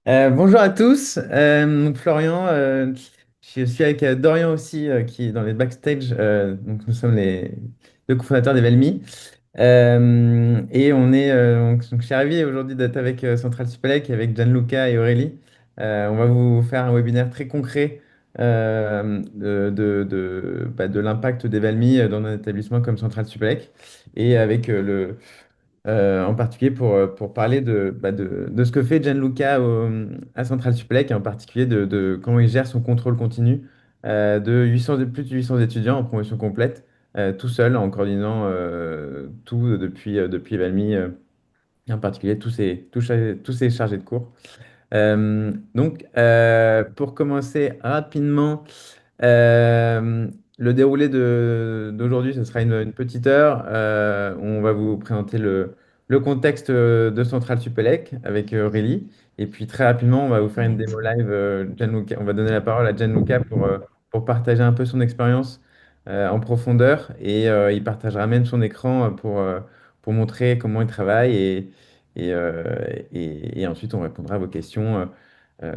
Bonjour à tous, donc Florian, je suis avec Dorian aussi qui est dans les backstage, donc nous sommes les deux cofondateurs d'Evelmi. Et donc je suis ravi aujourd'hui d'être avec Central Supélec, avec Gianluca et Aurélie. On va vous faire un webinaire très concret de l'impact d'Evelmi dans un établissement comme Central Supélec et avec en particulier pour parler de ce que fait Gianluca à Central Supélec, et en particulier de comment il gère son contrôle continu de 800, plus de 800 étudiants en promotion complète, tout seul, en coordonnant tout depuis Valmy, et en particulier tous ses chargés de cours. Pour commencer rapidement, euh, le déroulé d'aujourd'hui, ce sera une petite heure où on va vous présenter le contexte de Central Supélec avec Aurélie. Et puis très rapidement, on va vous faire une démo live. Gianluca, on va donner la parole à Gianluca pour partager un peu son expérience en profondeur. Et il partagera même son écran pour montrer comment il travaille. Et ensuite, on répondra à vos questions euh,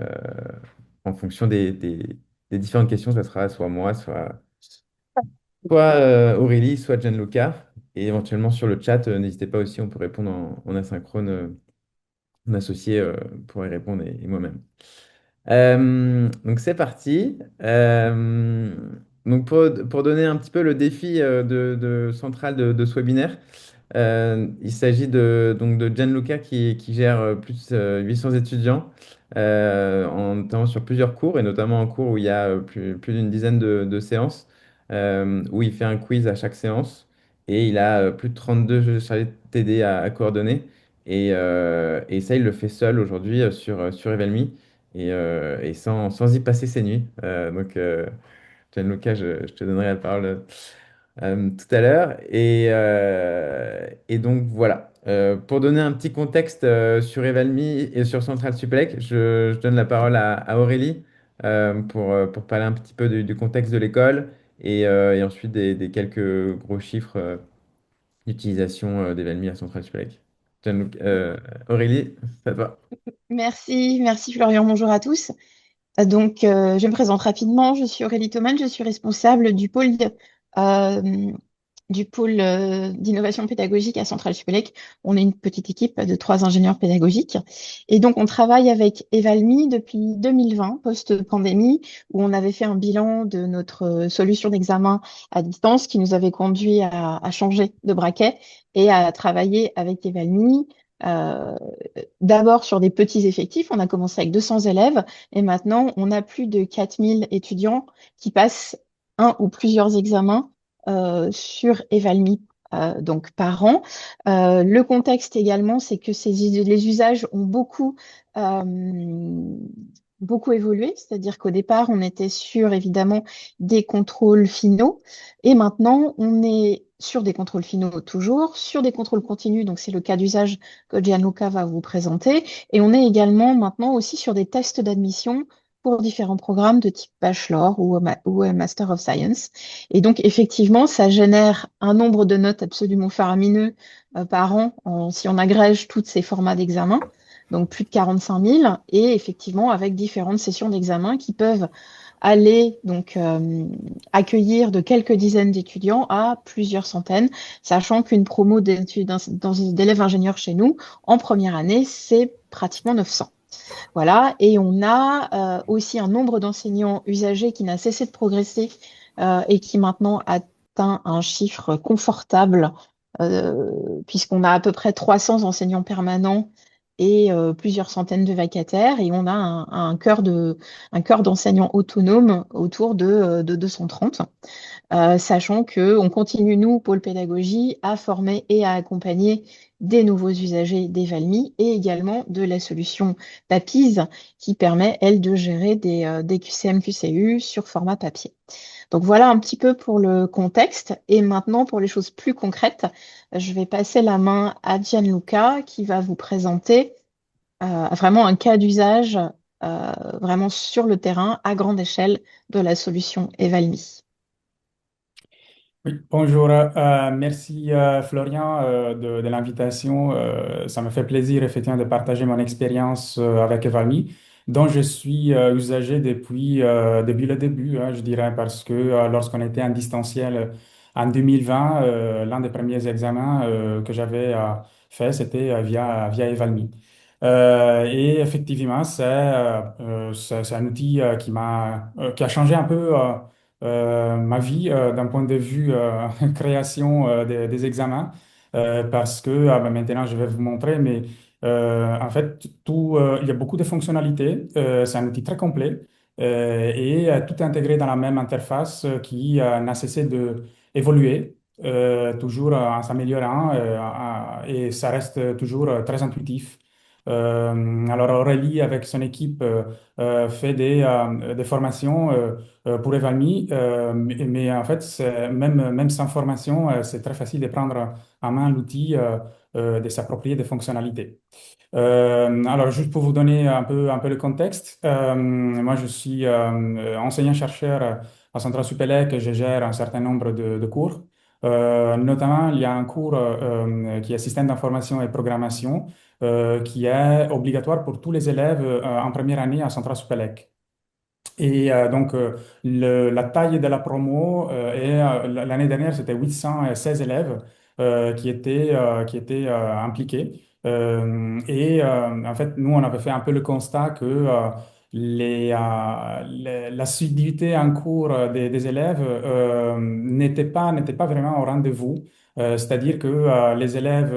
en fonction des différentes questions. Ça sera soit moi, soit Aurélie, soit Gianluca. Et éventuellement sur le chat, n'hésitez pas aussi, on peut répondre en asynchrone. Mon associé pourrait répondre et moi-même. Donc c'est parti. Donc pour donner un petit peu le défi central de ce webinaire, il s'agit de Gianluca qui gère plus de 800 étudiants, notamment sur plusieurs cours, et notamment un cours où il y a plus d'une dizaine de séances, où il fait un quiz à chaque séance, et il a plus de 32 jeux chargés de TD à coordonner. Et ça, il le fait seul aujourd'hui sur Evelmy, et sans y passer ses nuits. Gianluca, je te donnerai la parole tout à l'heure. Et donc voilà. Pour donner un petit contexte sur Evalmy et sur Central Supélec, je donne la parole à Aurélie pour parler un petit peu du contexte de l'école et ensuite des quelques gros chiffres d'utilisation d'Evalmy à Central Supélec. Aurélie, ça te va? Merci Florian, bonjour à tous. Je me présente rapidement, je suis Aurélie Thoman, je suis responsable euh, du pôle d'innovation pédagogique à Centrale Supélec. On est une petite équipe de 3 ingénieurs pédagogiques. Et donc, on travaille avec Evalmi depuis 2020, post-pandémie, où on avait fait un bilan de notre solution d'examen à distance qui nous avait conduit à changer de braquet et à travailler avec Evalmi. euh, D'abord sur des petits effectifs, on a commencé avec 200 élèves et maintenant on a plus de 4000 étudiants qui passent un ou plusieurs examens sur Evalmi donc par an. Le contexte également, c'est que les usages ont euh, beaucoup évolué, c'est-à-dire qu'au départ, on était sur évidemment des contrôles finaux et maintenant on est sur des contrôles finaux toujours, sur des contrôles continus, donc c'est le cas d'usage que Gianluca va vous présenter, et on est également maintenant aussi sur des tests d'admission pour différents programmes de type bachelor ou Master of Science. Et donc, effectivement, ça génère un nombre de notes absolument faramineux par an si on agrège tous ces formats d'examen, donc plus de 45 000, et effectivement avec différentes sessions d'examen qui peuvent aller accueillir de quelques dizaines d'étudiants à plusieurs centaines, sachant qu'une promo d'élèves ingénieurs chez nous, en première année, c'est pratiquement 900. Voilà, et on a aussi un nombre d'enseignants usagers qui n'a cessé de progresser et qui maintenant atteint un chiffre confortable, puisqu'on a à peu près 300 enseignants permanents et plusieurs centaines de vacataires, et on a un cœur d'enseignants autonomes autour de 230, sachant que on continue, nous, pôle pédagogie, à former et à accompagner des nouveaux usagers d'Evalmi et également de la solution Papiz qui permet, elle, de gérer des QCM, QCU sur format papier. Donc voilà un petit peu pour le contexte. Et maintenant, pour les choses plus concrètes, je vais passer la main à Gianluca qui va vous présenter vraiment un cas d'usage vraiment sur le terrain à grande échelle de la solution Evalmi. Oui, bonjour. Merci Florian de l'invitation. Ça me fait plaisir effectivement de partager mon expérience avec Evami, dont je suis usager depuis le début, hein, je dirais, parce que lorsqu'on était en distanciel en 2020, l'un des premiers examens que j'avais fait, c'était via Evalmi. Et effectivement, c'est un outil qui a changé un peu ma vie d'un point de vue création des examens parce que ben, maintenant je vais vous montrer, mais en fait il y a beaucoup de fonctionnalités. C'est un outil très complet et tout est intégré dans la même interface qui n'a cessé de évoluer. Toujours en s'améliorant et ça reste toujours très intuitif. Alors Aurélie, avec son équipe, fait des formations pour Evalmi, mais en fait, même sans formation, c'est très facile de prendre en main l'outil, de s'approprier des fonctionnalités. Alors, juste pour vous donner un peu le contexte, moi, je suis enseignant-chercheur à Centrale Supélec et je gère un certain nombre de cours. Notamment, il y a un cours qui est système d'information et programmation qui est obligatoire pour tous les élèves en première année à Centrale Supélec. Et donc, la taille de la promo l'année dernière, c'était 816 élèves qui étaient impliqués. En fait, nous, on avait fait un peu le constat que l'assiduité en cours des élèves n'était pas vraiment au rendez-vous. C'est-à-dire que les élèves,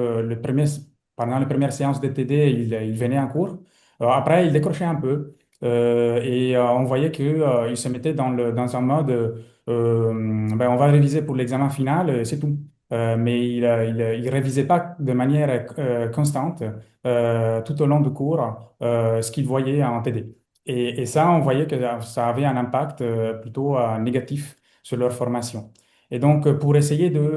pendant les premières séances de TD, ils venaient en cours. Après, ils décrochaient un peu. On voyait qu'ils se mettaient dans un mode, ben, on va réviser pour l'examen final, c'est tout. Mais il révisait pas de manière constante tout au long du cours ce qu'ils voyaient en TD. Et ça, on voyait que ça avait un impact plutôt négatif sur leur formation. Et donc, pour essayer de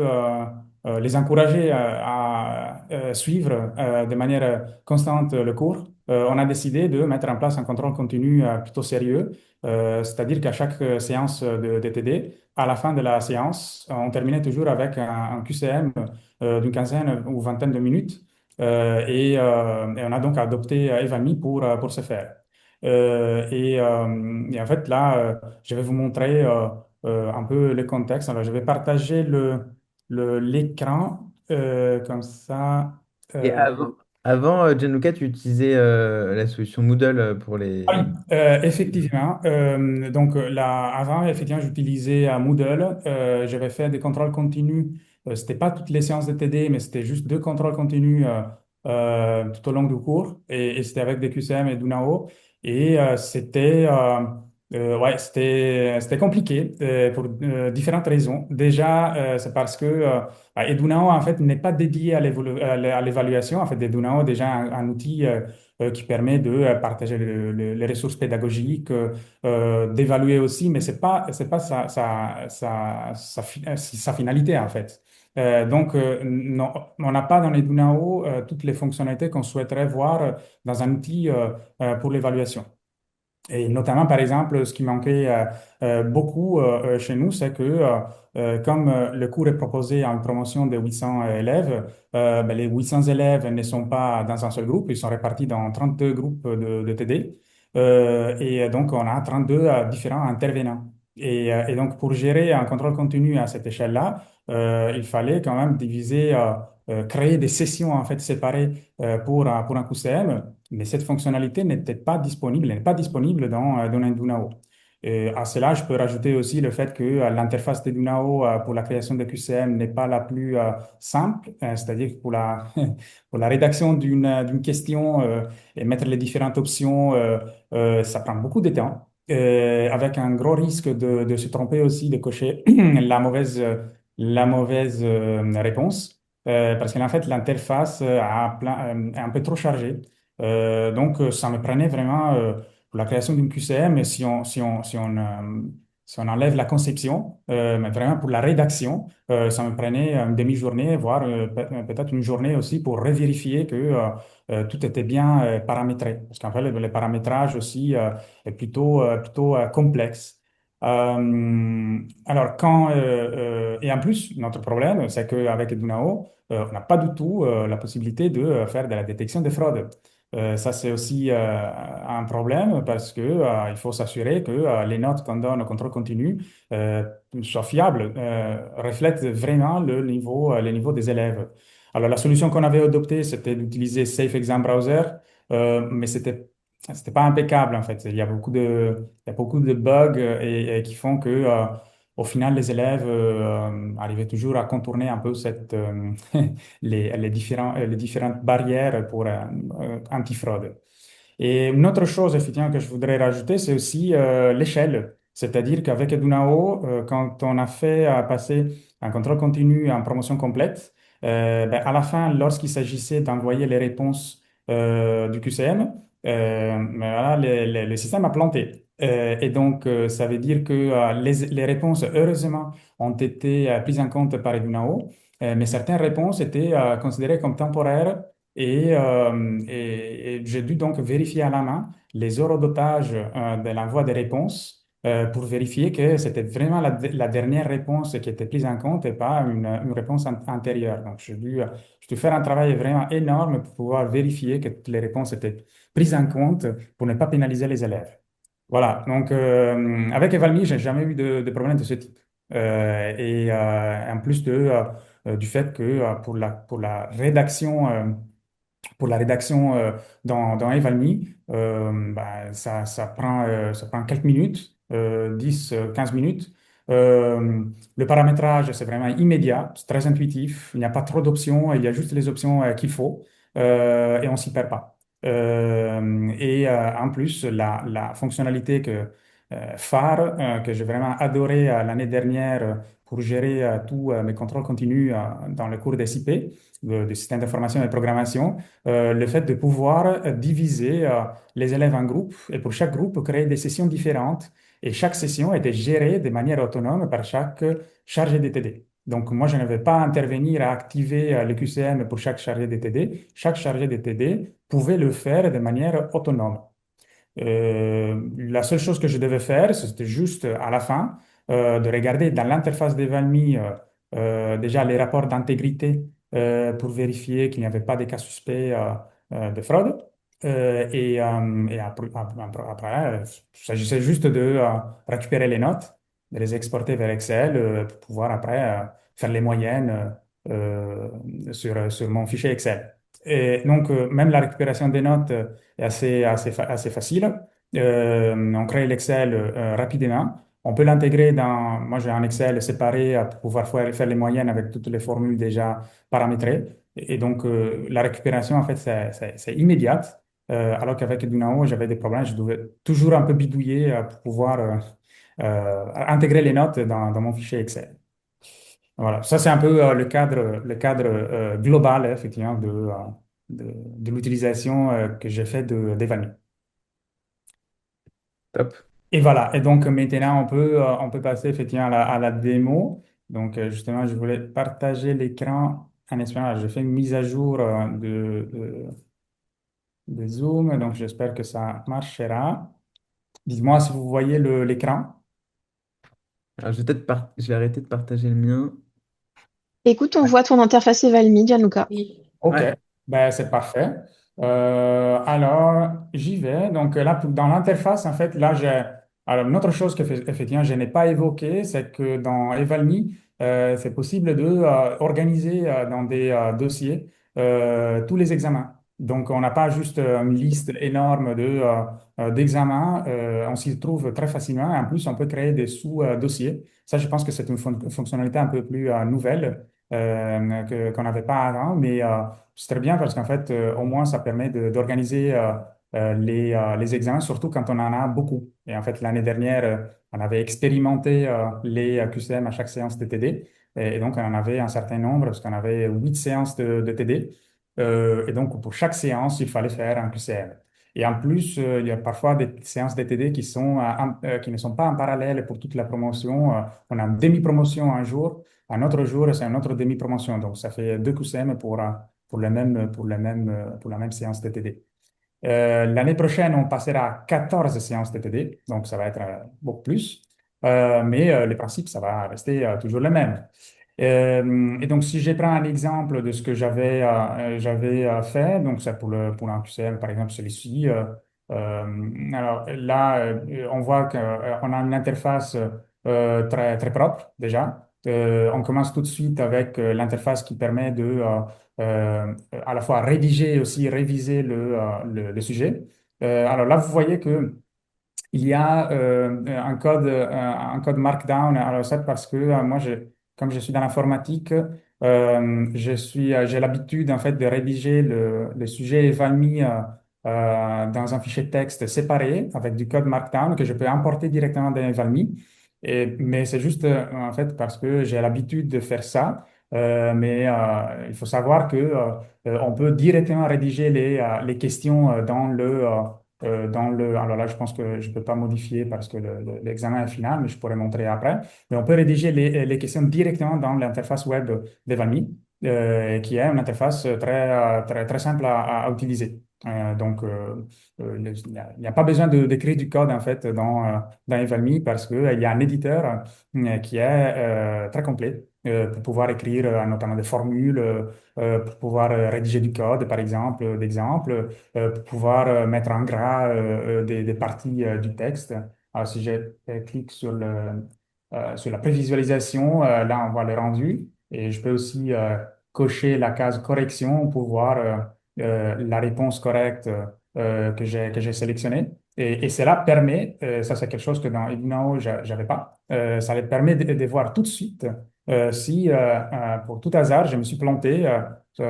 les encourager à suivre de manière constante le cours, on a décidé de mettre en place un contrôle continu plutôt sérieux, c'est-à-dire qu'à chaque séance de TD, à la fin de la séance, on terminait toujours avec un QCM d'une quinzaine ou vingtaine de minutes. Et on a donc adopté Evami pour ce faire. Et en fait, là, je vais vous montrer un peu le contexte. Alors, je vais partager l'écran comme ça. Et Euh, avant Gianluca, tu utilisais la solution Moodle pour Ah les... oui, effectivement. Donc là, avant, effectivement, j'utilisais Moodle. J'avais fait des contrôles continus. C'était pas toutes les séances de TD, mais c'était juste deux contrôles continus tout au long du cours. Et c'était avec des QCM et Dunao. Et c'était compliqué pour différentes raisons. Déjà, c'est parce que Edunao, en fait, n'est pas dédié à l'évaluation. En fait, Edunao est déjà un outil qui permet de partager les ressources pédagogiques, d'évaluer aussi, mais c'est pas sa finalité en fait. Donc, non, on n'a pas dans les Dunao toutes les fonctionnalités qu'on souhaiterait voir dans un outil pour l'évaluation. Et notamment, par exemple, ce qui manquait beaucoup chez nous, c'est que comme le cours est proposé en promotion de 800 élèves, ben, les 800 élèves ne sont pas dans un seul groupe, ils sont répartis dans 32 groupes de TD. Et donc, on a 32 différents intervenants. Et donc, pour gérer un contrôle continu à cette échelle-là, il fallait quand même créer des sessions en fait séparées pour un QCM. Mais cette fonctionnalité n'était pas disponible, elle n'est pas disponible dans Indunao. Et à cela, je peux rajouter aussi le fait que l'interface d'Indunao pour la création de QCM n'est pas la plus simple, c'est-à-dire que pour la rédaction d'une question et mettre les différentes options, ça prend beaucoup de temps, avec un gros risque de se tromper aussi, de cocher la mauvaise réponse, parce qu'en fait, l'interface est un peu trop chargée. Donc, ça me prenait vraiment pour la création d'une QCM, si on enlève la conception, mais vraiment pour la rédaction, ça me prenait une demi-journée, voire peut-être une journée aussi pour revérifier que tout était bien paramétré. Parce qu'en fait, le paramétrage aussi est plutôt complexe. Alors, et en plus, notre problème, c'est qu'avec Dunao, on n'a pas du tout la possibilité de faire de la détection de fraude. Ça, c'est aussi un problème parce que, il faut s'assurer que les notes qu'on donne au contrôle continu euh, soient fiables, reflètent vraiment le niveau des élèves. Alors, la solution qu'on avait adoptée, c'était d'utiliser Safe Exam Browser, mais c'était pas impeccable en fait. Il y a beaucoup de bugs et qui font que, au final, les élèves arrivaient toujours à contourner un peu les différentes barrières pour antifraude. Et une autre chose, effectivement, que je voudrais rajouter, c'est aussi l'échelle. C'est-à-dire qu'avec Edunao, quand on a fait passer un contrôle continu en promotion complète, ben, à la fin, lorsqu'il s'agissait d'envoyer les réponses du QCM, ben voilà, le système a planté. Et donc, ça veut dire que les réponses, heureusement, ont été prises en compte par Edunao, mais certaines réponses étaient considérées comme temporaires et j'ai dû donc vérifier à la main les horodotages de l'envoi des réponses pour vérifier que c'était vraiment la dernière réponse qui était prise en compte et pas une réponse antérieure. Donc, j'ai dû faire un travail vraiment énorme pour pouvoir vérifier que toutes les réponses étaient prises en compte pour ne pas pénaliser les élèves. Voilà, donc avec Evalmi, j'ai jamais eu de problème de ce type. En plus du fait que pour la rédaction dans Evalmi, ça prend quelques minutes, 10, 15 minutes. Le paramétrage, c'est vraiment immédiat, c'est très intuitif, il n'y a pas trop d'options, il y a juste les options qu'il faut et on s'y perd pas. En plus, la fonctionnalité phare que j'ai vraiment adoré l'année dernière pour gérer tous mes contrôles continus dans le cours d'SIP, de système d'information et de programmation, le fait de pouvoir diviser les élèves en groupes et pour chaque groupe créer des sessions différentes et chaque session était gérée de manière autonome par chaque chargé DTD. Donc moi, je ne vais pas intervenir à activer le QCM pour chaque chargé DTD. Chaque chargé DTD pouvait le faire de manière autonome. La seule chose que je devais faire, c'était juste à la fin de regarder dans l'interface d'Evalmi déjà les rapports d'intégrité pour vérifier qu'il n'y avait pas de cas suspects de fraude. Après, il s'agissait juste de récupérer les notes, de les exporter vers Excel pour pouvoir après faire les moyennes sur mon fichier Excel. Et donc, même la récupération des notes est assez facile. On crée l'Excel rapidement. On peut l'intégrer dans. Moi, j'ai un Excel séparé pour pouvoir faire les moyennes avec toutes les formules déjà paramétrées. Et donc, la récupération, en fait, c'est immédiate. Alors qu'avec Dunao, j'avais des problèmes. Je devais toujours un peu bidouiller pour pouvoir intégrer les notes dans mon fichier Excel. Voilà, ça c'est un peu le cadre global, effectivement, de l'utilisation que j'ai fait d'Evalue. Top. Et voilà, et donc maintenant on peut passer effectivement à la démo. Donc justement, je voulais partager l'écran en espérant, je fais une mise à jour de Zoom, donc j'espère que ça marchera. Dites-moi si vous voyez l'écran. Alors, je vais arrêter de partager le mien. Écoute, on voit ton interface Evalmi, Gianluca. Ok, Ouais. ben, c'est parfait. Alors, j'y vais. Donc là, dans l'interface, en fait, là, j'ai... Alors, une autre chose que, effectivement, je n'ai pas évoquée, c'est que dans Evalmi, c'est possible de organiser dans des dossiers tous les examens. Donc, on n'a pas juste une liste énorme d'examens, on s'y trouve très facilement. Et en plus, on peut créer des sous-dossiers. Ça, je pense que c'est une fonctionnalité un peu plus nouvelle qu'on n'avait pas avant, mais c'est très bien parce qu'en fait, au moins, ça permet d'organiser les examens, surtout quand on en a beaucoup. Et en fait, l'année dernière, on avait expérimenté les QCM à chaque séance de TD, et donc on en avait un certain nombre, parce qu'on avait 8 séances de TD. Et donc, pour chaque séance, il fallait faire un QCM. Et en plus, il y a parfois des séances de TD qui ne sont pas en parallèle pour toute la promotion. On a une demi-promotion un jour, un autre jour, c'est une autre demi-promotion. Donc, ça fait deux QCM pour la même séance de TD. L'année prochaine, on passera à 14 séances de TD, donc ça va être beaucoup plus. mais le principe, ça va rester toujours le même. Et donc, si je prends un exemple de ce que j'avais fait, donc ça pour un QCM, par exemple, celui-ci. Alors là, on voit qu'on a une interface très propre déjà. On commence tout de suite avec l'interface qui permet de à la fois rédiger et aussi réviser le sujet. Alors là, vous voyez que il y a un code Markdown. Alors ça, parce que moi, comme je suis dans l'informatique, j'ai l'habitude en fait de rédiger le sujet Evalmi dans un fichier texte séparé avec du code Markdown que je peux importer directement dans Evalmi. Mais c'est juste en fait parce que j'ai l'habitude de faire ça. Mais il faut savoir que on peut directement rédiger les questions alors là, je pense que je ne peux pas modifier parce que l'examen est final, mais je pourrais montrer après. Mais on peut rédiger les questions directement dans l'interface web d'Evalmi, qui est une interface très simple à utiliser. Il n'y a pas besoin d'écrire du code en fait dans Evalmi parce qu'il y a un éditeur qui est très complet pour pouvoir écrire notamment des formules, pour pouvoir rédiger du code, par exemple, d'exemple pour pouvoir mettre en gras des parties du texte. Alors, si je clique sur la prévisualisation, là, on voit le rendu. Et je peux aussi cocher la case correction pour voir la réponse correcte que j'ai sélectionnée. Et cela permet, ça c'est quelque chose que dans Edinao, je n'avais pas, ça les permet de voir tout de suite si, pour tout hasard, je me suis planté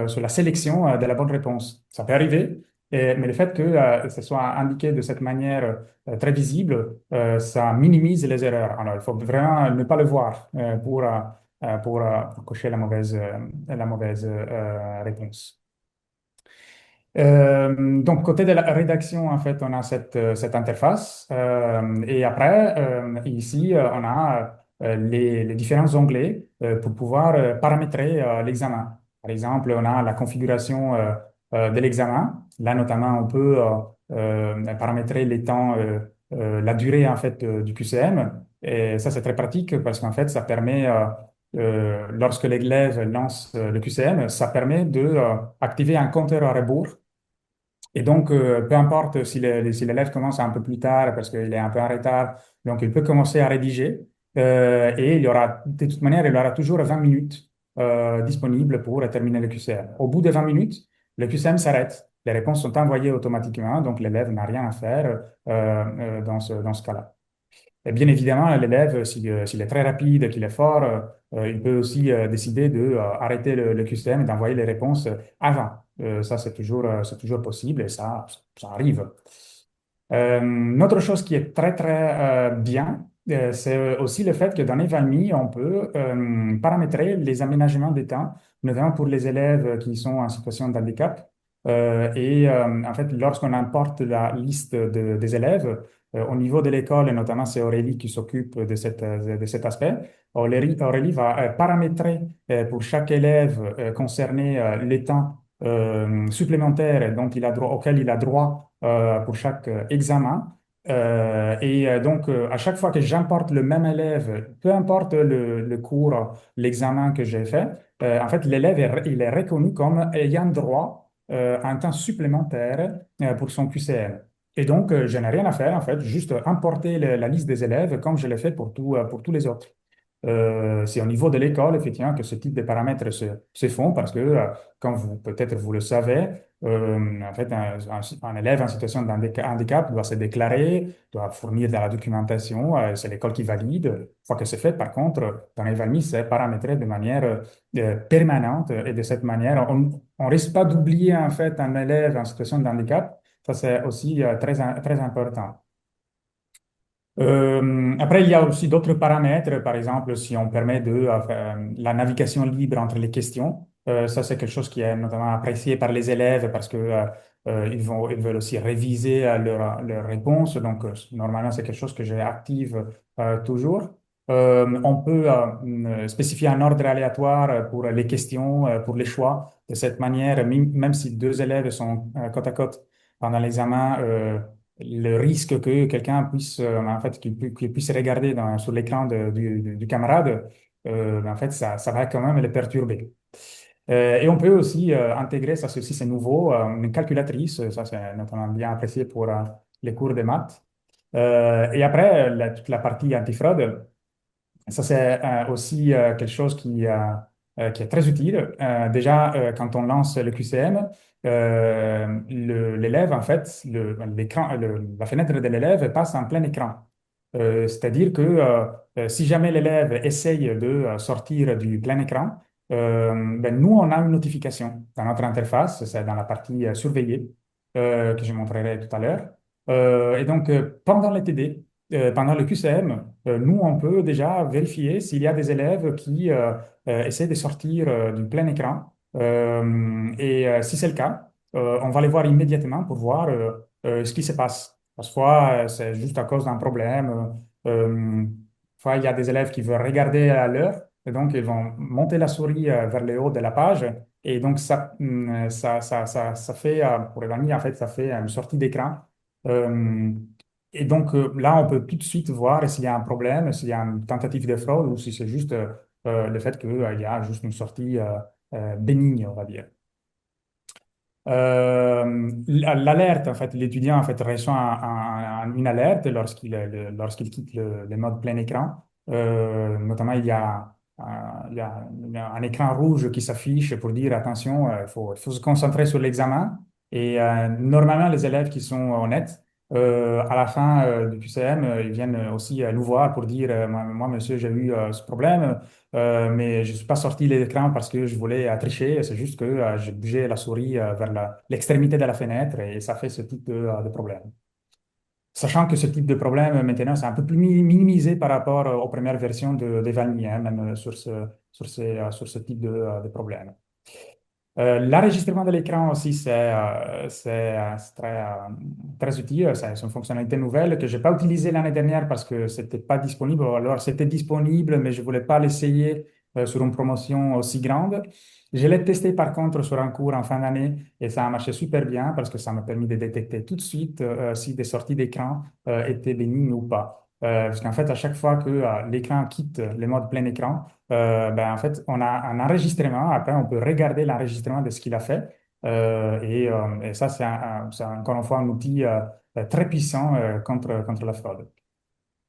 sur la sélection de la bonne réponse. Ça peut arriver, mais le fait que ce soit indiqué de cette manière très visible, ça minimise les erreurs. Alors, il faut vraiment ne pas le voir pour cocher la mauvaise réponse. Donc, côté de la rédaction, en fait, on a cette interface. Et après, ici, on a les différents onglets pour pouvoir paramétrer l'examen. Par exemple, on a la configuration de l'examen. Là, notamment, on peut paramétrer les temps, la durée, en fait, du QCM. Et ça, c'est très pratique parce qu'en fait, ça permet, lorsque l'élève lance le QCM, ça permet de activer un compteur à rebours et donc, peu importe si l'élève commence un peu plus tard parce qu'il est un peu en retard, donc il peut commencer à rédiger et de toute manière, il aura toujours 20 minutes disponibles pour terminer le QCM. Au bout de 20 minutes, le QCM s'arrête. Les réponses sont envoyées automatiquement, donc l'élève n'a rien à faire dans ce cas-là. Et bien évidemment, l'élève, s'il est très rapide, qu'il est fort, il peut aussi décider de arrêter le QCM et d'envoyer les réponses avant. Ça, c'est toujours possible et ça arrive. Une autre chose qui est très, très bien, c'est aussi le fait que dans Evalmi, on peut paramétrer les aménagements des temps, notamment pour les élèves qui sont en situation de handicap. En fait, lorsqu'on importe la liste des élèves, au niveau de l'école, et notamment c'est Aurélie qui s'occupe de cet aspect, Aurélie va paramétrer pour chaque élève concerné les temps supplémentaires auxquels il a droit pour chaque examen. Donc, à chaque fois que j'importe le même élève, peu importe le cours, l'examen que j'ai fait, en fait, l'élève, il est reconnu comme ayant droit à un temps supplémentaire pour son QCM. Et donc, je n'ai rien à faire, en fait, juste importer la liste des élèves comme je l'ai fait pour tous les autres. C'est au niveau de l'école, effectivement, que ce type de paramètres se font parce que, comme peut-être vous le savez, en fait, un élève en situation de handicap doit se déclarer, doit fournir de la documentation, c'est l'école qui valide. Une fois que c'est fait, par contre, dans Evalmi, c'est paramétré de manière permanente et de cette manière, on risque pas d'oublier, en fait, un élève en situation de handicap. Ça, c'est aussi très important. Après, il y a aussi d'autres paramètres. Par exemple, si on permet la navigation libre entre les questions, ça c'est quelque chose qui est notamment apprécié par les élèves parce que ils veulent aussi réviser leurs réponses. Donc, normalement, c'est quelque chose que j'active toujours. On peut spécifier un ordre aléatoire pour les questions, pour les choix. De cette manière, même si deux élèves sont côte à côte pendant l'examen, le risque que quelqu'un puisse, en fait, qu'il puisse regarder sur l'écran du camarade, en fait, ça va quand même le perturber. Et on peut aussi intégrer, ça c'est aussi c'est nouveau, une calculatrice, ça c'est notamment bien apprécié pour les cours de maths. Et après, toute la partie antifraude, ça, c'est aussi quelque chose qui est très utile. Déjà, quand on lance le QCM, l'élève, en fait, la fenêtre de l'élève passe en plein écran. C'est-à-dire que si jamais l'élève essaye de sortir du plein écran, ben, nous, on a une notification dans notre interface, c'est dans la partie surveillée que je montrerai tout à l'heure. Et donc, pendant les TD, pendant le QCM, nous, on peut déjà vérifier s'il y a des élèves qui essaient de sortir du plein écran. Si c'est le cas, on va les voir immédiatement pour voir ce qui se passe. Parfois, c'est juste à cause d'un problème. Parfois, il y a des élèves qui veulent regarder à l'heure, et donc ils vont monter la souris vers le haut de la page. Et donc, ça fait, pour les amis, en fait, ça fait une sortie d'écran. Euh, et donc là, on peut tout de suite voir s'il y a un problème, s'il y a une tentative de fraude ou si c'est juste le fait qu'il y a juste une sortie bénigne, on va dire. L'alerte, en fait, l'étudiant en fait, reçoit une alerte lorsqu'il quitte le mode plein écran. Notamment, il y a un écran rouge qui s'affiche pour dire attention, il faut se concentrer sur l'examen. Et normalement, les élèves qui sont honnêtes, à la fin du QCM, ils viennent aussi nous voir pour dire moi, monsieur, j'ai eu ce problème. Mais je ne suis pas sorti de l'écran parce que je voulais tricher. C'est juste que j'ai bougé la souris vers l'extrémité de la fenêtre et ça fait ce type de problème. Sachant que ce type de problème, maintenant, c'est un peu plus minimisé par rapport aux premières versions d'Evalmi, hein, même sur ce type de problème. L'enregistrement de l'écran aussi, c'est très utile. C'est une fonctionnalité nouvelle que je n'ai pas utilisée l'année dernière parce que ce n'était pas disponible. Alors, c'était disponible, mais je ne voulais pas l'essayer sur une promotion aussi grande. Je l'ai testé par contre sur un cours en fin d'année et ça a marché super bien parce que ça m'a permis de détecter tout de suite si des sorties d'écran étaient bénignes ou pas. Parce qu'en fait, à chaque fois que l'écran quitte le mode plein écran, ben, en fait, on a un enregistrement. Après, on peut regarder l'enregistrement de ce qu'il a fait. Et ça, c'est encore une fois un outil très puissant contre la fraude.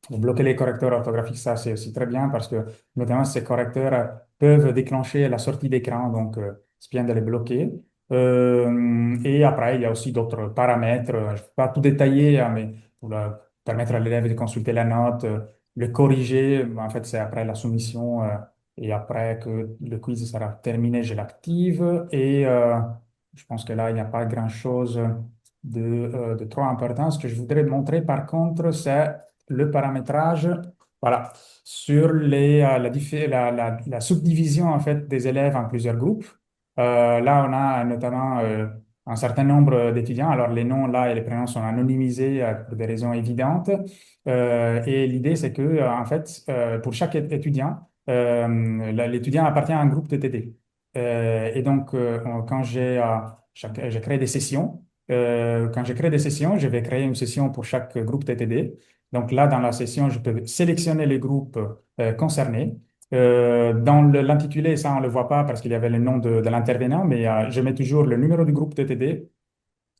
Bloquer les correcteurs orthographiques, ça, c'est aussi très bien parce que notamment ces correcteurs peuvent déclencher la sortie d'écran. Donc, c'est bien de les bloquer. Et après, il y a aussi d'autres paramètres. Je ne vais pas tout détailler, hein, mais pour permettre à l'élève de consulter la note, le corriger. En fait, c'est après la soumission. Et après que le quiz sera terminé, je l'active. Et je pense que là, il n'y a pas grand-chose de trop important. Ce que je voudrais montrer, par contre, c'est le paramétrage, voilà, sur la subdivision en fait des élèves en plusieurs groupes. Là, on a notamment un certain nombre d'étudiants. Alors, les noms là et les prénoms sont anonymisés pour des raisons évidentes. Et l'idée, c'est que en fait, pour chaque étudiant, l'étudiant appartient à un groupe TTD. Et donc, quand j'ai créé des sessions, quand je crée des sessions, je vais créer une session pour chaque groupe TTD. Donc là, dans la session, je peux sélectionner les groupes concernés. Dans l'intitulé, ça, on ne le voit pas parce qu'il y avait le nom de l'intervenant, mais je mets toujours le numéro du groupe TTD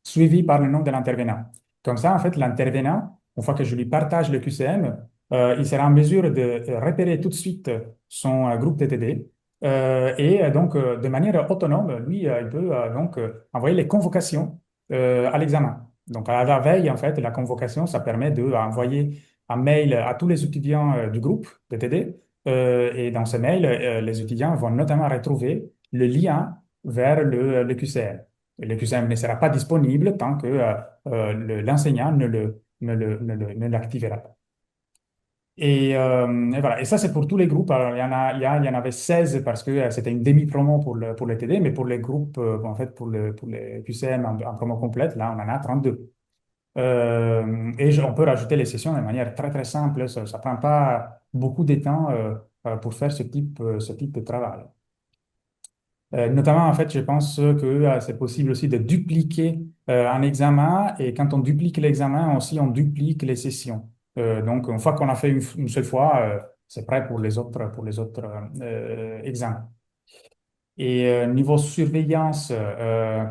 suivi par le nom de l'intervenant. Comme ça, en fait, l'intervenant, une fois que je lui partage le QCM, il sera en mesure de repérer tout de suite son groupe TTD. Donc, de manière autonome, lui, il peut donc envoyer les convocations à l'examen. Donc, à la veille, en fait, la convocation, ça permet d'envoyer un mail à tous les étudiants du groupe TTD. Et dans ce mail, les étudiants vont notamment retrouver le lien vers le QCM. Le QCM ne sera pas disponible tant que l'enseignant ne l'activera pas. Et voilà. Et ça, c'est pour tous les groupes. Alors, il y en avait 16 parce que c'était une demi-promo pour le TD, mais pour les groupes, en fait, pour les QCM en promo complète, là, on en a 32. On peut rajouter les sessions de manière très, très simple. Ça ne prend pas beaucoup de temps pour faire ce type de travail. Notamment, en fait, je pense que c'est possible aussi de dupliquer un examen et quand on duplique l'examen, aussi on duplique les sessions. Donc, une fois qu'on a fait une seule fois, c'est prêt pour les autres examens. Et niveau surveillance,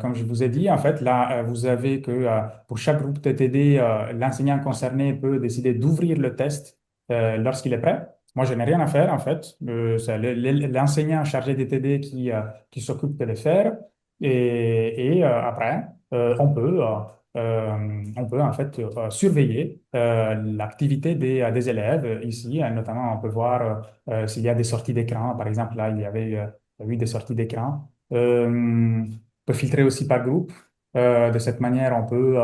comme je vous ai dit, en fait, là, vous avez que pour chaque groupe TTD, l'enseignant concerné peut décider d'ouvrir le test lorsqu'il est prêt. Moi, je n'ai rien à faire, en fait. C'est l'enseignant chargé des TD qui s'occupe de les faire. Et après, on peut, en fait, surveiller l'activité des élèves ici. Notamment, on peut voir s'il y a des sorties d'écran. Par exemple, là, il y a eu des sorties d'écran. On peut filtrer aussi par groupe. De cette manière, on peut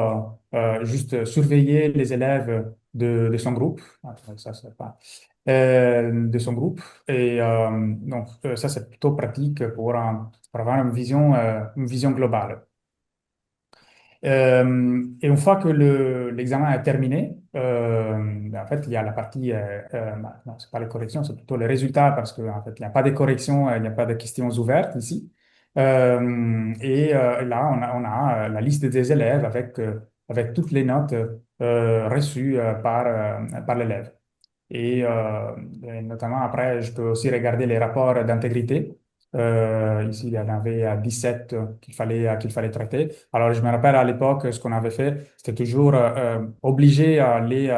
juste surveiller les élèves de son groupe. Ah, ça, c'est pas, de son groupe. Et donc, ça, c'est plutôt pratique pour avoir une vision globale. Et une fois que l'examen est terminé, ben, en fait, il y a la partie, non, c'est pas les corrections, c'est plutôt les résultats parce qu'en fait, il n'y a pas de corrections, il n'y a pas de questions ouvertes ici. Et là, on a la liste des élèves avec toutes les notes reçues par l'élève. Et notamment, après, je peux aussi regarder les rapports d'intégrité. Ici, il y en avait 17 qu'il fallait traiter. Alors, je me rappelle à l'époque, ce qu'on avait fait, c'était toujours obliger les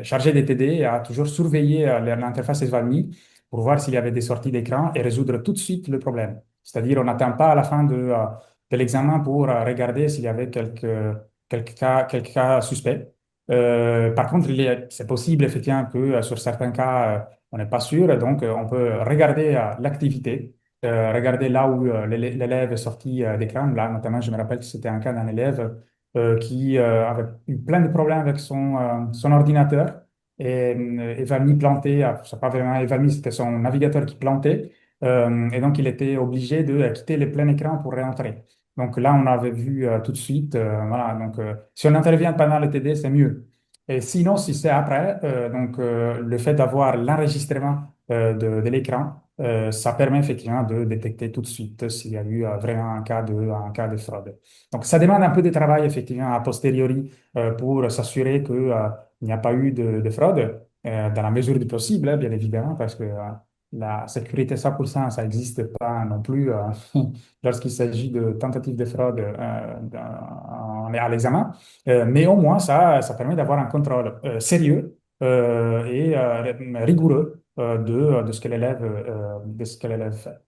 chargés des TD à toujours surveiller l'interface Esvalmi pour voir s'il y avait des sorties d'écran et résoudre tout de suite le problème. C'est-à-dire, on n'attend pas à la fin de l'examen pour regarder s'il y avait quelques cas suspects. Par contre, c'est possible effectivement que sur certains cas, on n'est pas sûr, donc on peut regarder l'activité, regarder là où l'élève est sorti d'écran. Là, notamment, je me rappelle que c'était un cas d'un élève qui avait eu plein de problèmes avec son ordinateur et Evami planté, c'est pas vraiment Evami, c'était son navigateur qui plantait, et donc il était obligé de quitter le plein écran pour réentrer. Donc là, on avait vu tout de suite, voilà, donc si on intervient pendant le TD, c'est mieux. Et sinon, si c'est après, le fait d'avoir l'enregistrement de l'écran, ça permet effectivement de détecter tout de suite s'il y a eu vraiment un cas de fraude. Donc ça demande un peu de travail effectivement a posteriori pour s'assurer que, il n'y a pas eu de fraude, dans la mesure du possible, hein, bien évidemment, parce que la sécurité 100%, ça n'existe pas non plus. Lorsqu'il s'agit de tentatives de fraude à l'examen. Mais au moins, ça permet d'avoir un contrôle sérieux et rigoureux de ce que l'élève fait.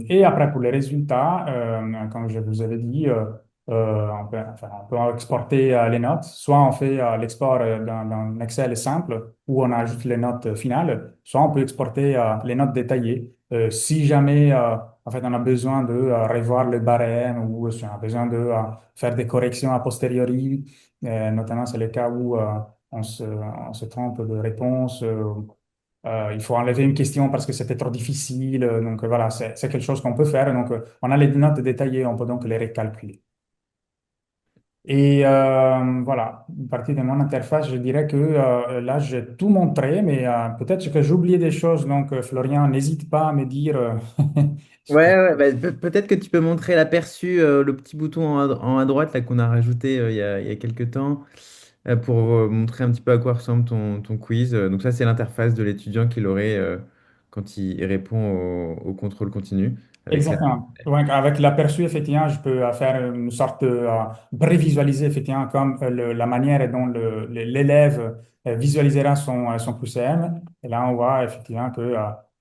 Et après, pour les résultats, comme je vous avais dit, on peut exporter les notes. Soit on fait l'export dans Excel simple, où on ajoute les notes finales, soit on peut exporter les notes détaillées. Si jamais en fait, on a besoin de revoir le barème ou si on a besoin de faire des corrections a posteriori, notamment c'est le cas où on se trompe de réponse. Il faut enlever une question parce que c'était trop difficile. Donc voilà, c'est quelque chose qu'on peut faire. Donc on a les notes détaillées, on peut donc les recalculer. Et voilà, une partie de mon interface, je dirais que là, j'ai tout montré, mais peut-être que j'ai oublié des choses. Donc Florian, n'hésite pas à me dire. Ouais, ouais, bah, peut-être que tu peux montrer l'aperçu, le petit bouton en haut à droite là qu'on a rajouté il y a quelques temps pour montrer un petit peu à quoi ressemble ton quiz. Donc ça, c'est l'interface de l'étudiant qu'il aurait quand il répond au contrôle continu avec la... Exactement. Donc, avec l'aperçu, effectivement, je peux faire une sorte de prévisualiser, effectivement, comme la manière dont l'élève visualisera son QCM. Et là, on voit effectivement que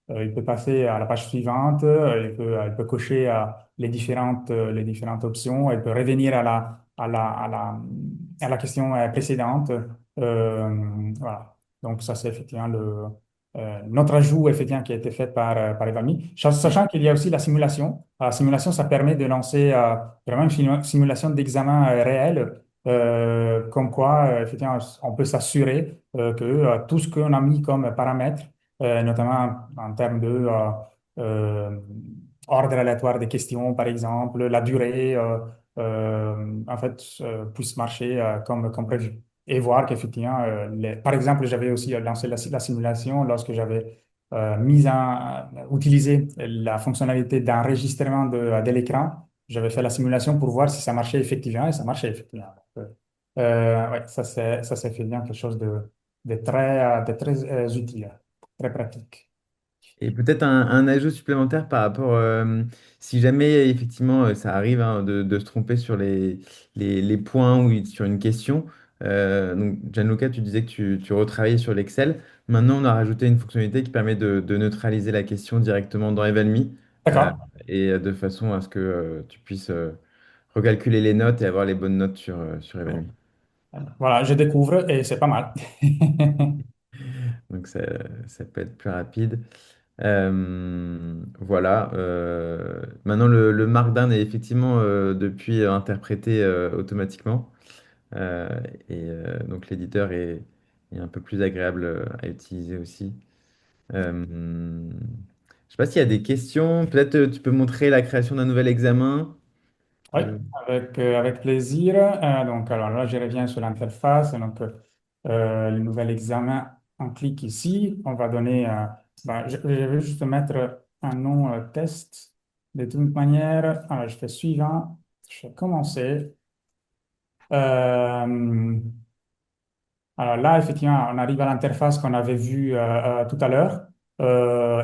il peut passer à la page suivante, il peut cocher les différentes options, il peut revenir à la question précédente. Voilà. Donc, ça, c'est effectivement notre ajout effectivement qui a été fait par Evami, sachant qu'il y a aussi la simulation. La simulation, ça permet de lancer vraiment une simulation d'examen réel, comme quoi effectivement on peut s'assurer que tout ce qu'on a mis comme paramètres, notamment en termes de euh, ordre aléatoire des questions, par exemple, la durée, en fait, puisse marcher comme prévu et voir qu'effectivement, par exemple, j'avais aussi lancé la simulation lorsque j'avais utiliser la fonctionnalité d'enregistrement de l'écran. J'avais fait la simulation pour voir si ça marchait effectivement et ça marchait effectivement. Ouais, ça c'est effectivement quelque chose de très utile, très pratique. Et peut-être un ajout supplémentaire par rapport, si jamais effectivement ça arrive hein, de se tromper sur les points ou sur une question. Donc Gianluca, tu disais que tu retravaillais sur l'Excel. Maintenant, on a rajouté une fonctionnalité qui permet de neutraliser la question directement dans Evalme D'accord. et de façon à ce que tu puisses recalculer les notes et avoir les bonnes notes sur Evalme. Voilà, je découvre et c'est pas mal. Donc ça peut être plus rapide. Voilà. Maintenant, le Markdown est effectivement depuis interprété automatiquement. Euh, donc l'éditeur est un peu plus agréable à utiliser aussi. Je sais pas s'il y a des questions. Peut-être tu peux montrer la création d'un nouvel examen. Oui, Euh, avec plaisir. Donc, alors là, je reviens sur l'interface. Donc, le nouvel examen, on clique ici. On va donner, je vais juste mettre un nom test. De toute manière, alors, je fais suivant. Je vais commencer. Euh, alors là, effectivement, on arrive à l'interface qu'on avait vue tout à l'heure.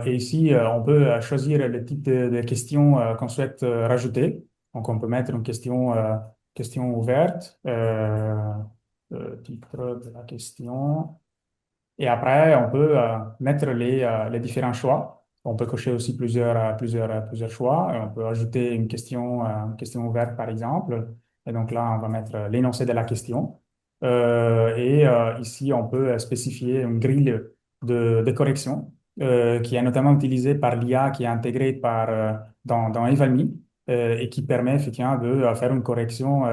Et ici, on peut choisir le type de questions qu'on souhaite rajouter. Donc, on peut mettre une question ouverte, titre de la question. Et après, on peut mettre les différents choix. On peut cocher aussi plusieurs choix. On peut ajouter une question ouverte, par exemple. Et donc là, on va mettre l'énoncé de la question. Ici, on peut spécifier une grille de correction qui est notamment utilisée par l'IA qui est intégrée dans Evalme et qui permet effectivement de faire une correction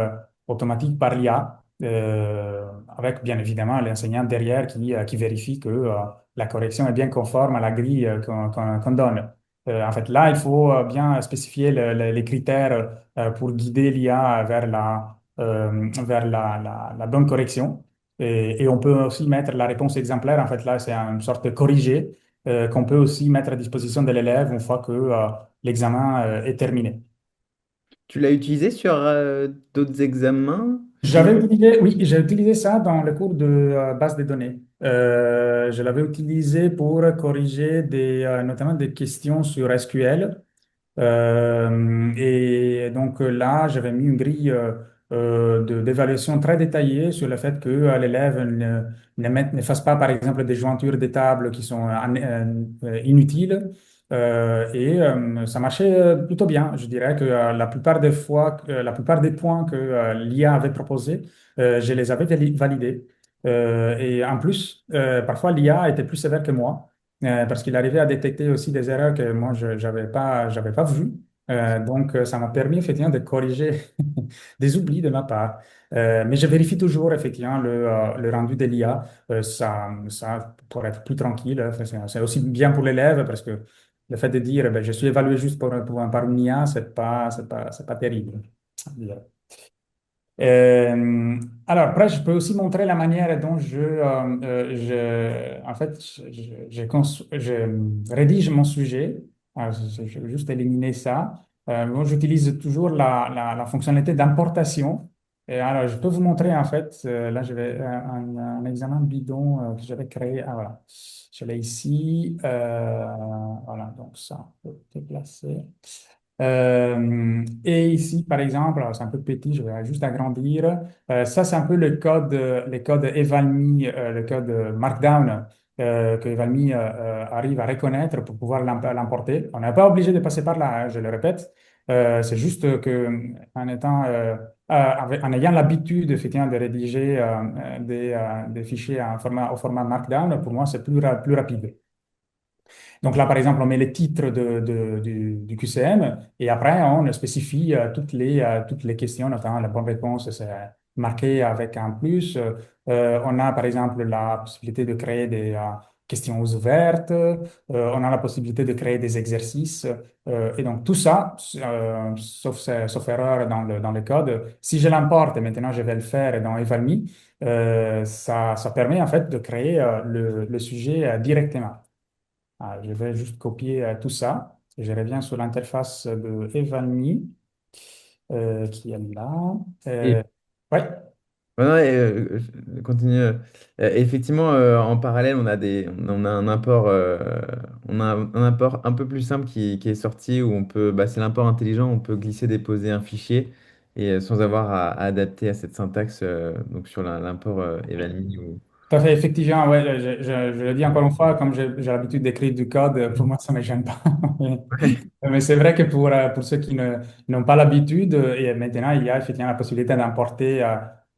automatique par l'IA avec bien évidemment l'enseignant derrière qui vérifie que la correction est bien conforme à la grille qu'on donne. En fait, là, il faut bien spécifier les critères pour guider l'IA vers la bonne correction. Et on peut aussi mettre la réponse exemplaire. En fait, là, c'est une sorte de corrigé qu'on peut aussi mettre à disposition de l'élève une fois que l'examen est terminé. Tu l'as utilisé sur d'autres examens? Oui, j'ai utilisé ça dans le cours de base de données. Je l'avais utilisé pour corriger notamment des questions sur SQL. Et donc là, j'avais mis une grille d'évaluation très détaillée sur le fait que l'élève ne fasse pas, par exemple, des jointures des tables qui sont inutiles. Ça marchait plutôt bien. Je dirais que la plupart des fois, la plupart des points que l'IA avait proposés, je les avais validés. Et en plus, parfois, l'IA était plus sévère que moi parce qu'il arrivait à détecter aussi des erreurs que moi, je j'avais pas vues. Ça m'a permis effectivement de corriger des oublis de ma part. Mais je vérifie toujours effectivement le rendu de l'IA, ça pour être plus tranquille. Enfin, c'est aussi bien pour l'élève parce que le fait de dire, ben, je suis évalué juste par une IA, c'est pas terrible. Euh, alors, après, je peux aussi montrer la manière dont en fait, je rédige mon sujet. Alors, je vais juste éliminer ça. Moi, j'utilise toujours la fonctionnalité d'importation. Et alors, je peux vous montrer, en fait, là, je vais un examen bidon que j'avais créé. Ah, voilà. Je l'ai ici. Voilà, donc ça, on peut déplacer. Et ici, par exemple, alors, c'est un peu petit, je vais juste agrandir. Ça, c'est un peu le code Evalme, le code Markdown que Evalme arrive à reconnaître pour pouvoir l'importer. On n'est pas obligé de passer par là, hein, je le répète. C'est juste que en ayant l'habitude effectivement de rédiger des fichiers au format Markdown, pour moi, c'est plus rapide. Donc là, par exemple, on met le titre du QCM et après, on spécifie toutes les questions, notamment la bonne réponse, c'est marqué avec un plus. On a, par exemple, la possibilité de créer des questions ouvertes. On a la possibilité de créer des exercices. Et donc, tout ça, sauf erreur dans le code, si je l'importe, et maintenant je vais le faire dans Evalme, ça permet en fait de créer le sujet directement. Je vais juste copier tout ça. Je reviens sur l'interface de Evalmi qui est là. Et, Ouais, non, je continue. Effectivement, en parallèle, on a un import, un import un peu plus simple qui est sorti où on peut, bah, c'est l'import intelligent, on peut glisser, déposer un fichier et sans avoir à adapter à cette syntaxe, donc sur l'import Evalmi ou. tout à fait, effectivement, ouais, je le dis encore une fois, comme j'ai l'habitude d'écrire du code, pour moi, ça ne me gêne pas. Mais c'est vrai que pour ceux qui n'ont pas l'habitude, et maintenant, il y a effectivement la possibilité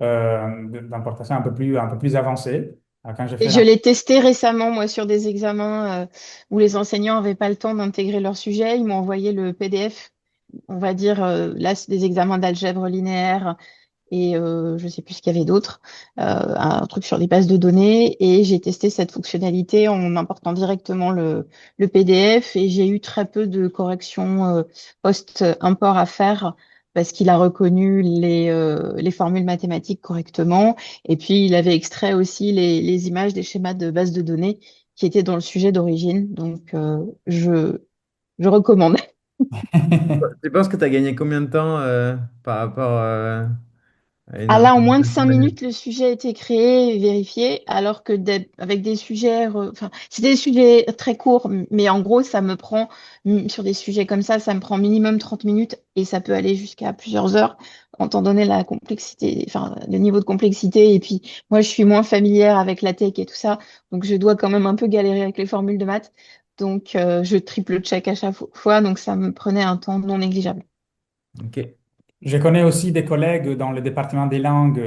d'importation un peu plus avancée. Quand j'ai Et fait je l'ai testé récemment, moi, sur des examens où les enseignants n'avaient pas le temps d'intégrer leur sujet. Ils m'ont envoyé le PDF, on va dire, là, c'est des examens d'algèbre linéaire et je sais plus ce qu'il y avait d'autre, un truc sur les bases de données. Et j'ai testé cette fonctionnalité en important directement le PDF et j'ai eu très peu de corrections post-import à faire parce qu'il a reconnu les formules mathématiques correctement. Et puis, il avait extrait aussi les images des schémas de bases de données qui étaient dans le sujet d'origine. Donc, je recommande. Tu penses que tu as gagné combien de temps par rapport à une Ah là, en moins de implémentation cinq manuelle? minutes, le sujet a été créé et vérifié, alors que avec des sujets, enfin, c'est des sujets très courts, mais en gros, ça me prend, sur des sujets comme ça me prend minimum 30 minutes et ça peut aller jusqu'à plusieurs heures, étant donné la complexité, enfin, le niveau de complexité. Et puis, moi, je suis moins familière avec la tech et tout ça, donc je dois quand même un peu galérer avec les formules de maths. Donc, je triple check à chaque fois, donc ça me prenait un temps non négligeable. Ok. Je connais aussi des collègues dans le département des langues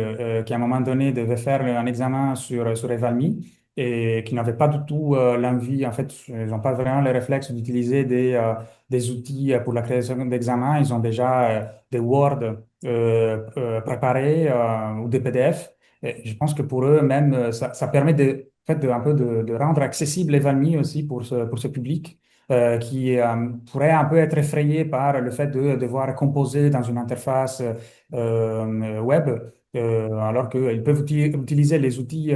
qui, à un moment donné, devaient faire un examen sur Evalmi et qui n'avaient pas du tout l'envie, en fait, ils n'ont pas vraiment le réflexe d'utiliser des outils pour la création d'examens. Ils ont déjà des Word préparés ou des PDF. Et je pense que pour eux, même, ça permet en fait, un peu de rendre accessible Evalmi aussi pour ce public qui pourrait un peu être effrayé par le fait de devoir composer dans une interface web, alors qu'ils peuvent utiliser les outils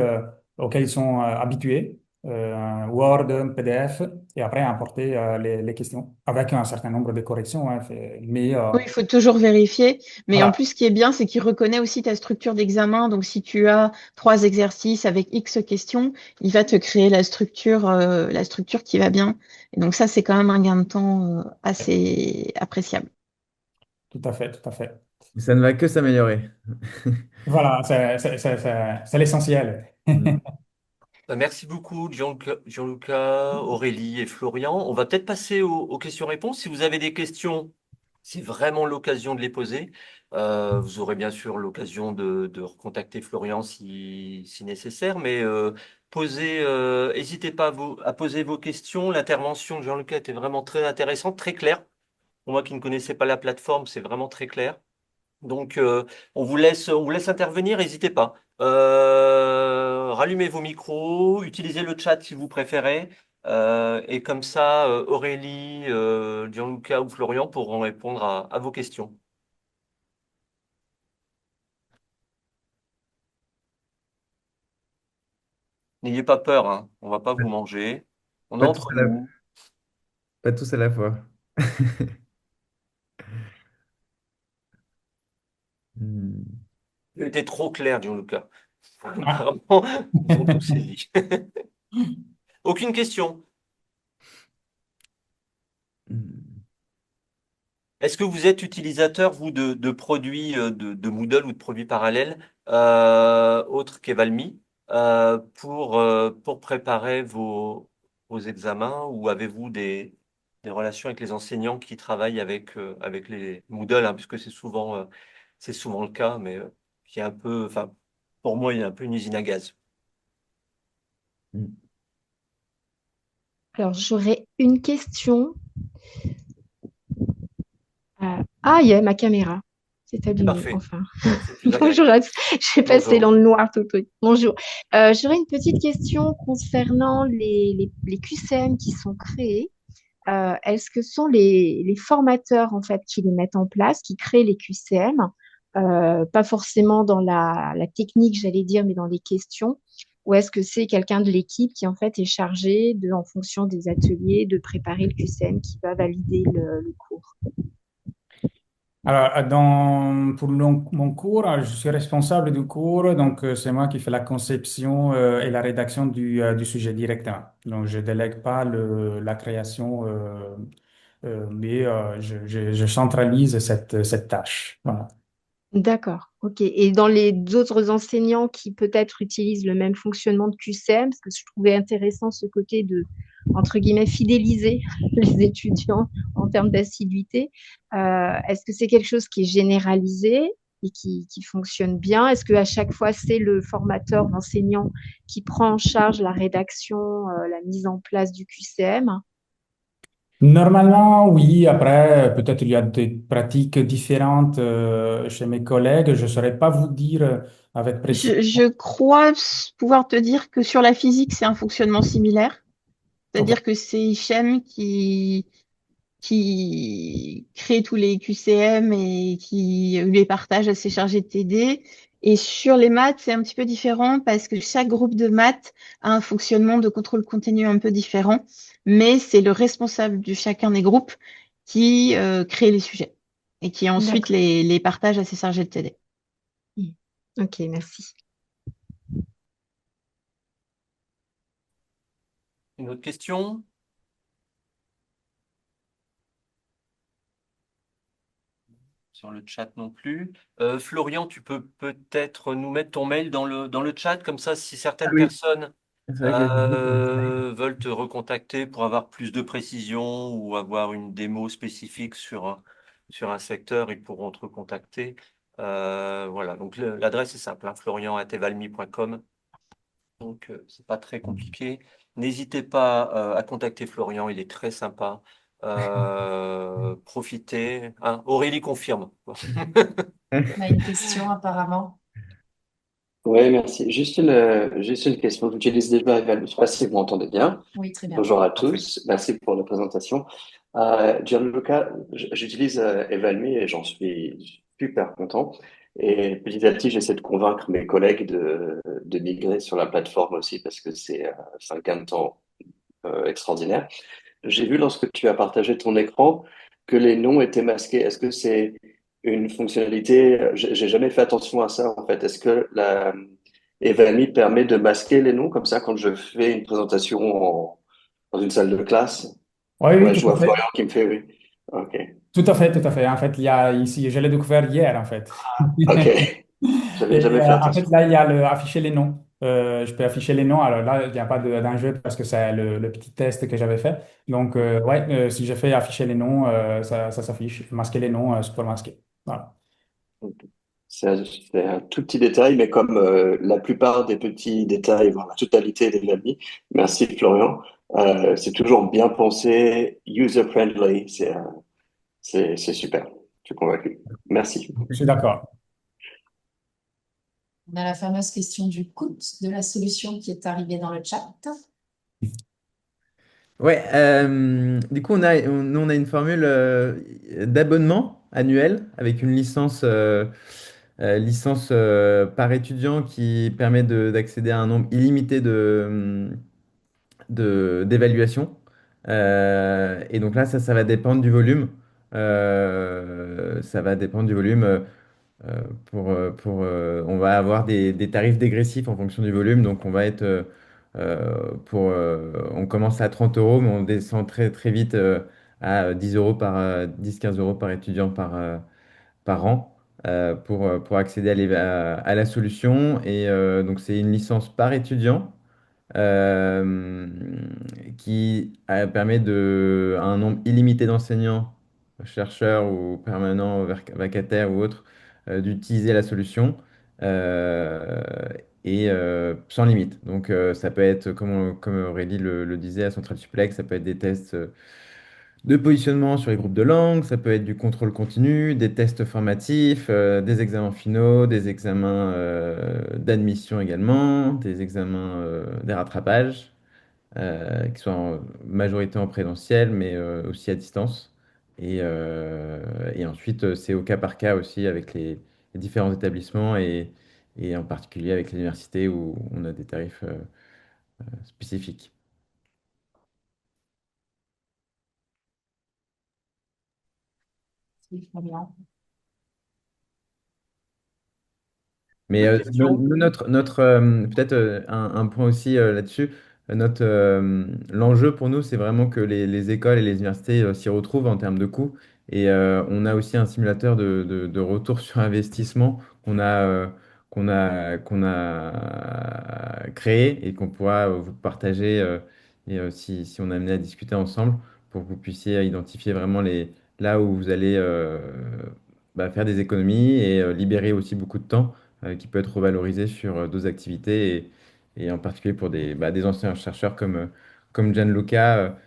auxquels ils sont habitués, Word, PDF, et après importer les questions avec un certain nombre de corrections, hein, mais Oui, il faut toujours vérifier. Mais en voilà, plus, ce qui est bien, c'est qu'il reconnaît aussi ta structure d'examen. Donc, si tu as trois exercices avec X questions, il va te créer la structure qui va bien. Et donc, ça, c'est quand même un gain de temps, assez appréciable. tout à fait, tout à fait. Ça ne va que s'améliorer. Voilà, c'est l'essentiel. Mm. Merci beaucoup, Gianluca, Aurélie et Florian. On va peut-être passer aux questions-réponses. Si vous avez des questions, c'est vraiment l'occasion de les poser. Vous aurez bien sûr l'occasion de recontacter Florian si nécessaire, mais n'hésitez pas à poser vos questions. L'intervention de Gianluca était vraiment très intéressante, très claire. Pour moi qui ne connaissais pas la plateforme, c'est vraiment très clair. Donc, on vous laisse intervenir, n'hésitez pas. Rallumez vos micros, utilisez le chat si vous préférez. Et comme ça, Aurélie, Gianluca ou Florian pourront répondre à vos questions. N'ayez pas peur, hein, on va pas vous manger. On est Pas tous entre à la, nous. pas tous à la fois. Hmm. C'était trop clair, Gianluca. Ah. Vraiment, ils ont tout saisi. Aucune question. Hmm. Est-ce que vous êtes utilisateur, vous, de produits de Moodle ou de produits parallèles autres qu'Evalmi pour préparer vos examens ou avez-vous des relations avec les enseignants qui travaillent avec les Moodle, hein, puisque c'est souvent le cas, mais qui est un peu, enfin, pour moi, il y a un peu une usine à gaz. Hmm. Alors, j'aurais une question. Ah, il y a ma caméra. C'est C'est allumé, parfait, enfin. c'est plus Bonjour agréable. à tous. Je vais passer dans Bonjour. le noir tout de suite. Bonjour. J'aurais une petite question concernant les QCM qui sont créés. Est-ce que ce sont les formateurs en fait qui les mettent en place, qui créent les QCM, pas forcément dans la technique, j'allais dire, mais dans les questions. ou est-ce que c'est quelqu'un de l'équipe qui en fait est chargé de, en fonction des ateliers, de préparer le QCM qui va valider le cours? Alors, pour mon cours, je suis responsable du cours, donc c'est moi qui fais la conception et la rédaction du sujet directement. Donc, je délègue pas la création, mais je centralise cette tâche. Voilà. D'accord, ok. Et dans les autres enseignants qui peut-être utilisent le même fonctionnement de QCM, parce que je trouvais intéressant ce côté de, entre guillemets, fidéliser les étudiants en termes d'assiduité, est-ce que c'est quelque chose qui est généralisé et qui fonctionne bien? Est-ce qu'à chaque fois, c'est le formateur, l'enseignant qui prend en charge la rédaction, la mise en place du QCM? Normalement, oui. Après, peut-être il y a des pratiques différentes chez mes collègues. Je ne saurais pas vous dire avec précision. Je crois pouvoir te dire que sur la physique, c'est un fonctionnement similaire. Ok. C'est-à-dire que c'est Hichem qui crée tous les QCM et qui les partage à ses chargés de TD. Et sur les maths, c'est un petit peu différent parce que chaque groupe de maths a un fonctionnement de contrôle continu un peu différent, mais c'est le responsable de chacun des groupes qui crée les sujets et qui ensuite D'accord. les partage à ses chargés de TD. Mm. Ok, merci. Une autre question? Sur le chat non plus. Florian, tu peux peut-être nous mettre ton mail dans le chat, comme ça, si Ah certaines oui, personnes c'est vrai que j'ai oublié ton slide. veulent te recontacter pour avoir plus de précision ou avoir une démo spécifique sur un secteur, ils pourront te recontacter. Voilà, donc l'adresse est simple, hein, florian@evalmi.com. Donc, c'est pas très compliqué. N'hésitez pas à contacter Florian, il est très sympa. Profitez. Hein, Aurélie confirme. On a une question apparemment. Oui, merci. Juste une question. J'utilise déjà Evalue. Je ne sais pas si vous m'entendez bien. Oui, très bien. Bonjour à Parfait. tous. Merci pour la présentation. Gianluca, j'utilise Evalue et j'en suis super content. Et petit à petit, j'essaie de convaincre mes collègues de migrer sur la plateforme aussi parce que c'est un gain de temps extraordinaire. J'ai vu lorsque tu as partagé ton écran que les noms étaient masqués. Est-ce que c'est une fonctionnalité? J'ai jamais fait attention à ça en fait. Est-ce que la Evami permet de masquer les noms comme ça quand je fais une présentation dans une salle de classe? Oui, oui, Ouais, tout je vois à fait. Florian qui me fait oui. Ok, Tout à fait, tout à fait. En fait, il y a ici, je l'ai découvert hier, en fait. ok. J'avais Et jamais fait en fait, attention. là, il y a afficher les noms. Je peux afficher les noms. Alors là, il n'y a pas d'enjeu parce que c'est le petit test que j'avais fait. Donc, ouais, si je fais afficher les noms, ça s'affiche. Masquer les noms, c'est pour masquer. Voilà. C'est un tout petit détail, mais comme la plupart des petits détails, voire la totalité des amis, merci Florian. C'est toujours bien pensé, user-friendly, c'est super. Je suis convaincu. Merci. Je suis d'accord. On a la fameuse question du coût de la solution qui est arrivée dans le chat. Ouais, du coup, nous, on a une formule d'abonnement annuel avec une licence par étudiant qui permet d'accéder à un nombre illimité d'évaluations. Et donc là, ça va dépendre du volume. Ça va dépendre du volume. On va avoir des tarifs dégressifs en fonction du volume. Donc, on va être on commence à 30 euros, mais on descend très, très vite à 10 euros 10-15 euros par étudiant par an pour accéder à la solution. Et donc, c'est une licence par étudiant euh, permet à un nombre illimité d'enseignants, chercheurs ou permanents, vacataires ou autres, d'utiliser la solution euh, et sans limite. Donc ça peut être, comme Aurélie le disait, à Central Supplex, ça peut être des tests de positionnement sur les groupes de langue, ça peut être du contrôle continu, des tests formatifs, des examens finaux, des examens d'admission également, des examens, des rattrapages qui sont en majorité en présentiel, mais aussi à distance. Et ensuite, c'est au cas par cas aussi avec les différents établissements et en particulier avec les universités où on a des tarifs spécifiques. C'est très bien. Mais D'autres questions? peut-être un point aussi là-dessus, l'enjeu pour nous, c'est vraiment que les écoles et les universités s'y retrouvent en termes de coûts. Et on a aussi un simulateur de retour sur investissement qu'on a créé et qu'on pourra vous partager si on est amené à discuter ensemble pour que vous puissiez identifier vraiment là où vous allez faire des économies et libérer aussi beaucoup de temps qui peut être revalorisé sur d'autres activités et en particulier pour des anciens chercheurs comme Gianluca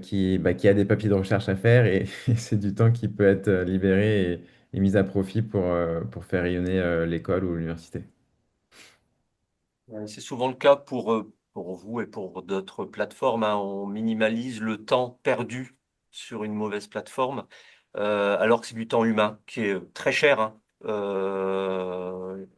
qui a des papiers de recherche à faire et, et c'est du temps qui peut être libéré et mis à profit pour faire rayonner l'école ou l'université. C'est souvent le cas pour vous et pour d'autres plateformes, hein. On minimalise le temps perdu sur une mauvaise plateforme, alors que c'est du temps humain qui est très cher, hein.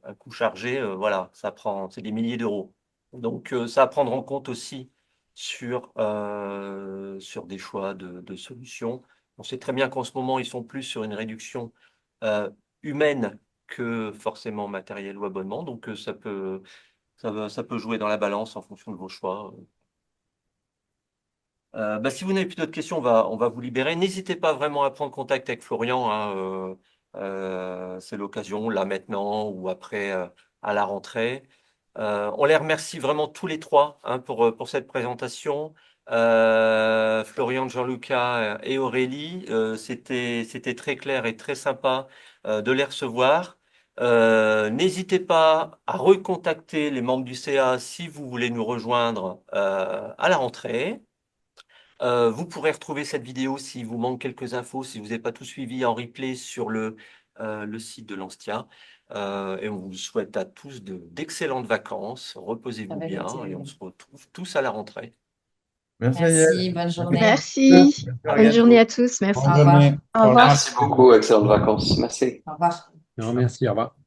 Un coût chargé, voilà, c'est des milliers d'euros. Donc, ça à prendre en compte aussi sur des choix de solutions. On sait très bien qu'en ce moment, ils sont plus sur une réduction euh, humaine que forcément matériel ou abonnement. Donc, ça peut jouer dans la balance en fonction de vos choix. Si vous n'avez plus d'autres questions, on va vous libérer. N'hésitez pas vraiment à prendre contact avec Florian, hein, c'est l'occasion, là maintenant ou après à la rentrée. On les remercie vraiment tous les trois, hein, pour cette présentation. Florian, Gianluca et Aurélie, c'était très clair et très sympa de les recevoir. N'hésitez pas à recontacter les membres du CA si vous voulez nous rejoindre à la rentrée. Vous pourrez retrouver cette vidéo s'il vous manque quelques infos, si vous n'avez pas tout suivi en replay sur le site de l'Anstia. Et on vous souhaite à tous d'excellentes vacances. Ça Reposez-vous va bien et été. on se retrouve tous à la rentrée. Merci Daniel. Merci, bonne Merci. journée. Merci. Merci Bonne Florian. journée à tous. Bonne Merci. Au revoir. journée. Au Au revoir. revoir. Merci beaucoup, excellentes vacances. Merci. Au revoir. Non, merci, au revoir.